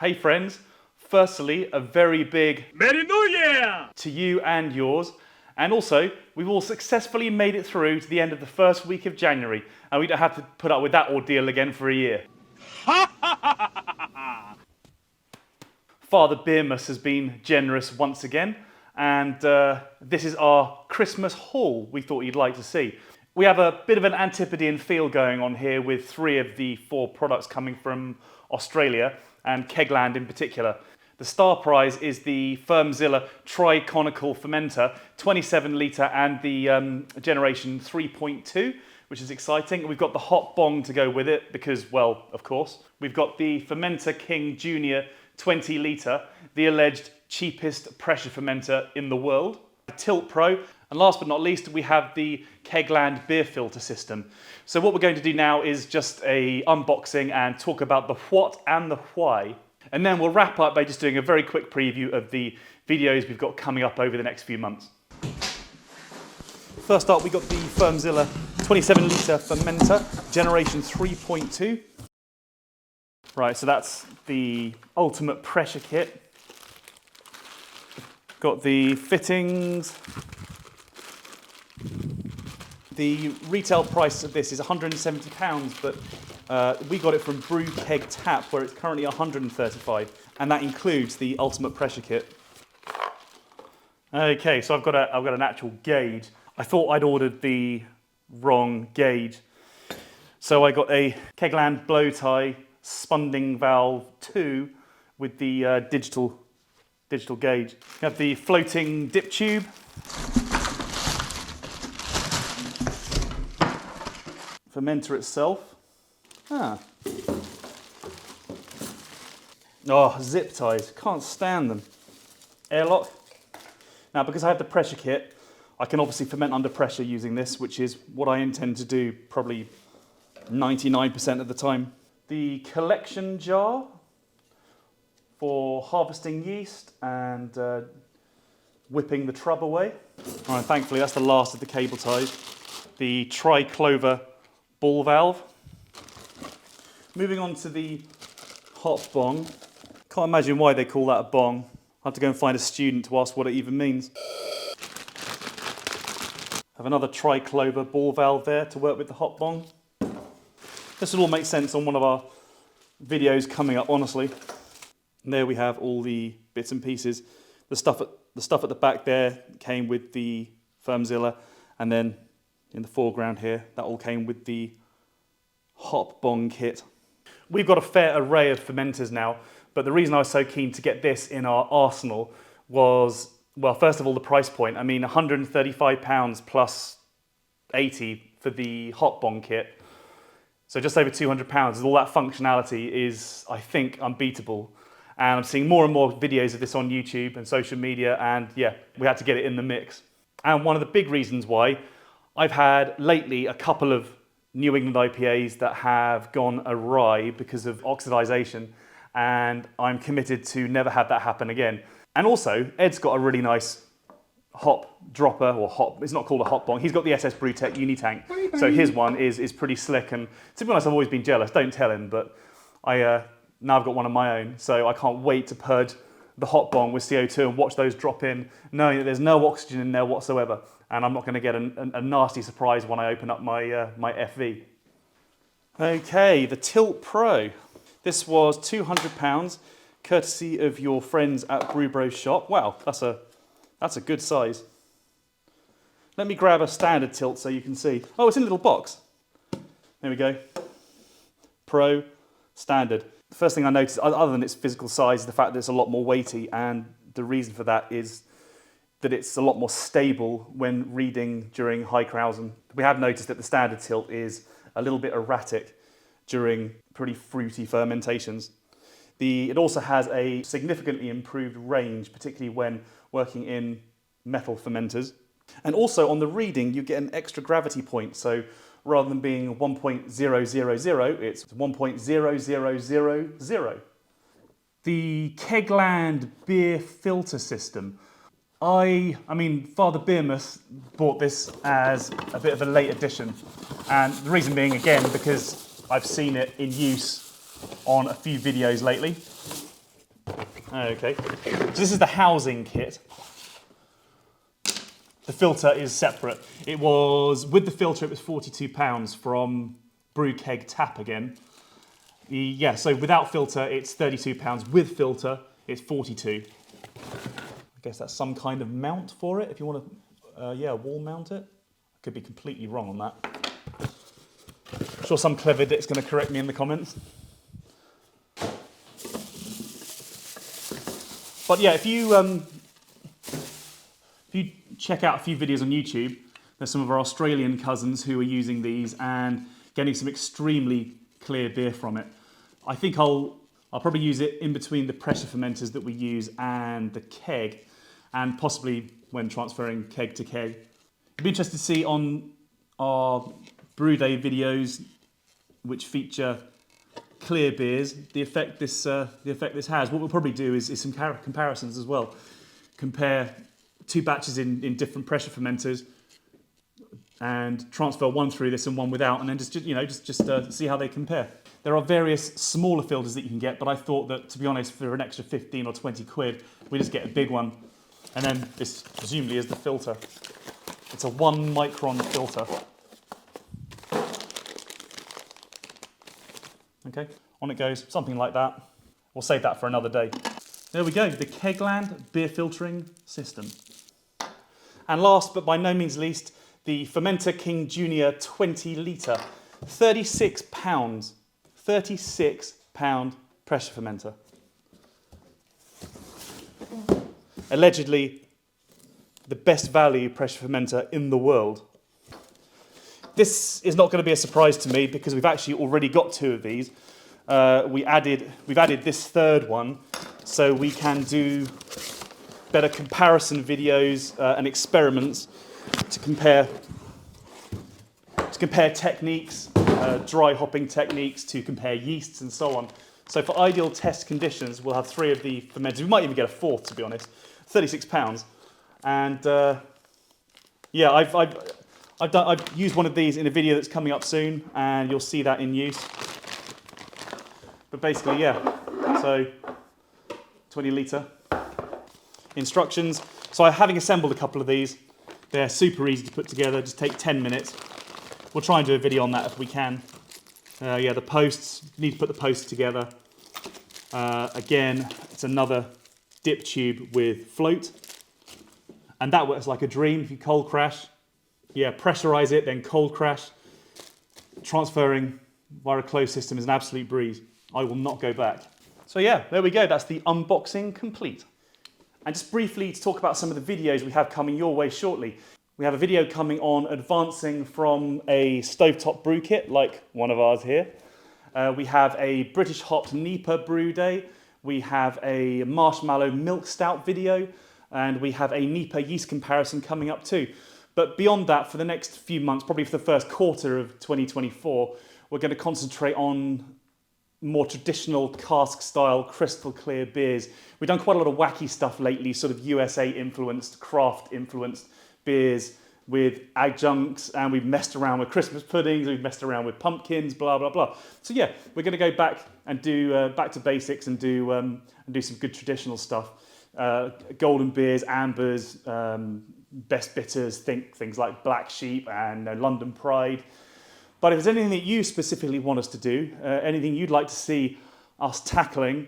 Hey friends, firstly, a very big Merry New Year! to you and yours. And also, we've all successfully made it through to the end of the first week of January, and we don't have to put up with that ordeal again for a year. Father Beermus has been generous once again, and this is our Christmas haul we thought you'd like to see. We have a bit of an Antipodean feel going on here with 3 of the 4 products coming from Australia, and KegLand in particular. The star prize is the FermZilla tri-conical fermenter, 27 litre and the generation 3.2, which is exciting. We've got the hot bong to go with it because, well, of course. We've got the Fermenter King Jr 20 litre, the alleged cheapest pressure fermenter in the world. A Tilt Pro, and last but not least, we have the KegLand beer filter system. So what we're going to do now is just a unboxing and talk about the what and the why. And then we'll wrap up by just doing a very quick preview of the videos we've got coming up over the next few months. First up, we got the FermZilla 27 litre fermenter, generation 3.2. Right, so that's the ultimate pressure kit. Got the fittings. The retail price of this is £170, but we got it from Brew Keg Tap, where it's currently £135, and that includes the ultimate pressure kit. Okay, so I've got an actual gauge. I thought I'd ordered the wrong gauge, so I got a KegLand blow tie spunding valve 2 with the digital gauge. We have the floating dip tube. Fermenter itself. Oh, zip ties, can't stand them. Airlock. Now, because I have the pressure kit, I can obviously ferment under pressure using this, which is what I intend to do probably 99% of the time. The collection jar for harvesting yeast and whipping the trub away. All right, thankfully that's the last of the cable ties. The tri-clover ball valve. Moving on to the hot bong. Can't imagine why they call that a bong. I'll have to go and find a student to ask what it even means. Have another tri-clover ball valve there to work with the hot bong. This will all make sense on one of our videos coming up, honestly. And there we have all the bits and pieces. The stuff at the back there came with the FermZilla, and then in the foreground here, that all came with the hot bong kit. We've got a fair array of fermenters now, but the reason I was so keen to get this in our arsenal was, well, first of all, the price point. I mean, £135 plus 80 for the hot bong kit. So just over £200 with all that functionality is, I think, unbeatable. And I'm seeing more and more videos of this on YouTube and social media, and yeah, we had to get it in the mix. And one of the big reasons why, I've had lately a couple of New England IPAs that have gone awry because of oxidization, and I'm committed to never have that happen again. And also, Ed's got a really nice hop dropper, or hop, it's not called a hot bong, he's got the SS Brewtech Unitank, so his one is pretty slick, and to be honest, I've always been jealous, don't tell him, but now I've got one of my own, so I can't wait to purge the hot bong with CO2 and watch those drop in, knowing that there's no oxygen in there whatsoever, and I'm not going to get a nasty surprise when I open up my my FV. Okay, the Tilt Pro. This was £200, courtesy of your friends at Brew's shop. Wow, that's a good size. Let me grab a standard tilt so you can see. Oh, it's in a little box. There we go. Pro, standard. The first thing I noticed, other than its physical size, is the fact that it's a lot more weighty, and the reason for that is that it's a lot more stable when reading during high Krausen. We have noticed that the standard tilt is a little bit erratic during pretty fruity fermentations. It also has a significantly improved range, particularly when working in metal fermenters. And also on the reading, you get an extra gravity point. So rather than being 1.000, it's 1.0000. The KegLand beer filter system. I mean, Father Beermus bought this as a bit of a late addition. And the reason being, again, because I've seen it in use on a few videos lately. Okay, so this is the housing kit. The filter is separate. It was, with the filter, it was £42 from Brew Keg Tap again. Yeah, so without filter, it's £32. With filter, it's £42. I guess that's some kind of mount for it, if you want to, yeah, wall mount it. I could be completely wrong on that. I'm sure some clever dick's going to correct me in the comments. But yeah, if you check out a few videos on YouTube, there's some of our Australian cousins who are using these and getting some extremely clear beer from it. I think I'll probably use it in between the pressure fermenters that we use and the keg, and possibly when transferring keg to keg. It'd be interesting to see on our brew day videos, which feature clear beers, the effect this has. What we'll probably do is some comparisons as well. Compare two batches in different pressure fermenters and transfer one through this and one without, and then just see how they compare. There are various smaller filters that you can get, but I thought that, to be honest, for an extra 15 or 20 quid, we just get a big one, and then this presumably is the filter. It's a 1 micron filter. Okay, on it goes, something like that. We'll save that for another day. There we go, the KegLand beer filtering system. And last but by no means least, the Fermenter King Jr 20 litre, £36. £36 pressure fermenter. Allegedly the best value pressure fermenter in the world. This is not going to be a surprise to me because we've actually already got 2 of these. We've added this third one so we can do better comparison videos and experiments to compare techniques, dry hopping techniques, to compare yeasts and so on. So for ideal test conditions, we'll have 3 of the fermenters. We might even get a 4th, to be honest. £36, and yeah, I've used one of these in a video that's coming up soon, and you'll see that in use. But basically, yeah. So 20 litre instructions. So having assembled a couple of these, they're super easy to put together. Just take 10 minutes. We'll try and do a video on that if we can. Yeah, the posts, you need to put the posts together. Again, it's another dip tube with float. And that works like a dream if you cold crash. Yeah, pressurize it, then cold crash. Transferring via a closed system is an absolute breeze. I will not go back. So yeah, there we go. That's the unboxing complete. And just briefly to talk about some of the videos we have coming your way shortly. We have a video coming on advancing from a stovetop brew kit, like one of ours here. We have a British hopped NEPA brew day. We have a marshmallow milk stout video, and we have a NEPA yeast comparison coming up too. But beyond that, for the next few months, probably for the first quarter of 2024, we're going to concentrate on more traditional cask-style, crystal-clear beers. We've done quite a lot of wacky stuff lately, sort of USA-influenced, craft-influenced beers with adjuncts, and we've messed around with Christmas puddings, we've messed around with pumpkins, blah, blah, blah. So yeah, we're going to go back and do back to basics and do some good traditional stuff. Golden beers, ambers, best bitters, things like Black Sheep and London Pride. But if there's anything that you specifically want us to do, anything you'd like to see us tackling,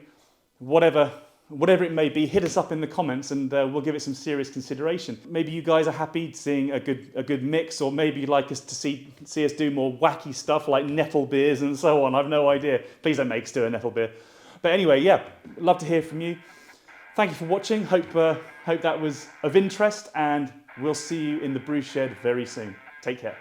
whatever it may be, hit us up in the comments and we'll give it some serious consideration. Maybe you guys are happy seeing a good mix, or maybe you'd like us to see us do more wacky stuff like nettle beers and so on. I've no idea. Please don't make us do a nettle beer. But anyway, yeah, love to hear from you. Thank you for watching. Hope that was of interest, and we'll see you in the brew shed very soon. Take care.